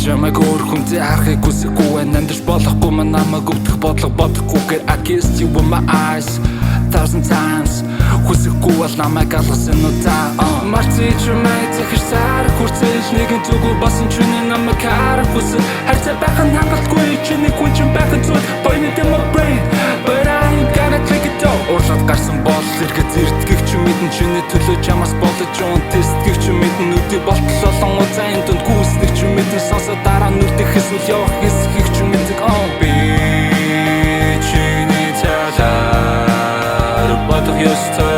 Чамайг өөр хүнтэй харахыг хүсэхгүй Амьдарч болохгүй мань намайг өвдөх бодлого бодохгүйгээр I kissed you with my eyes 1000 times Хүсэхгүй бол намайг алгасан уу та Марци чамайг захир сар Хүрцэж нэгэн зүгүү басан чиний намайг харах хүсэл Хайрцаа байх нь хангалтгүй чиний хүн чинь байх нь зүйл Point in my brain But I ain't gonna take it all Уурлаад гарсан бол эргээд зэрдгийх чи мэдэн чиний төлөө чамаас болж уун Тэсдгийх чи мэдэн үдий болтол олон уцаан дунд гүйсдэг чи мэдэн сонсоо дараа нүрдэх эсвэл явах хэсгийг чи мэддэг Би чиний талаар бодох ёстой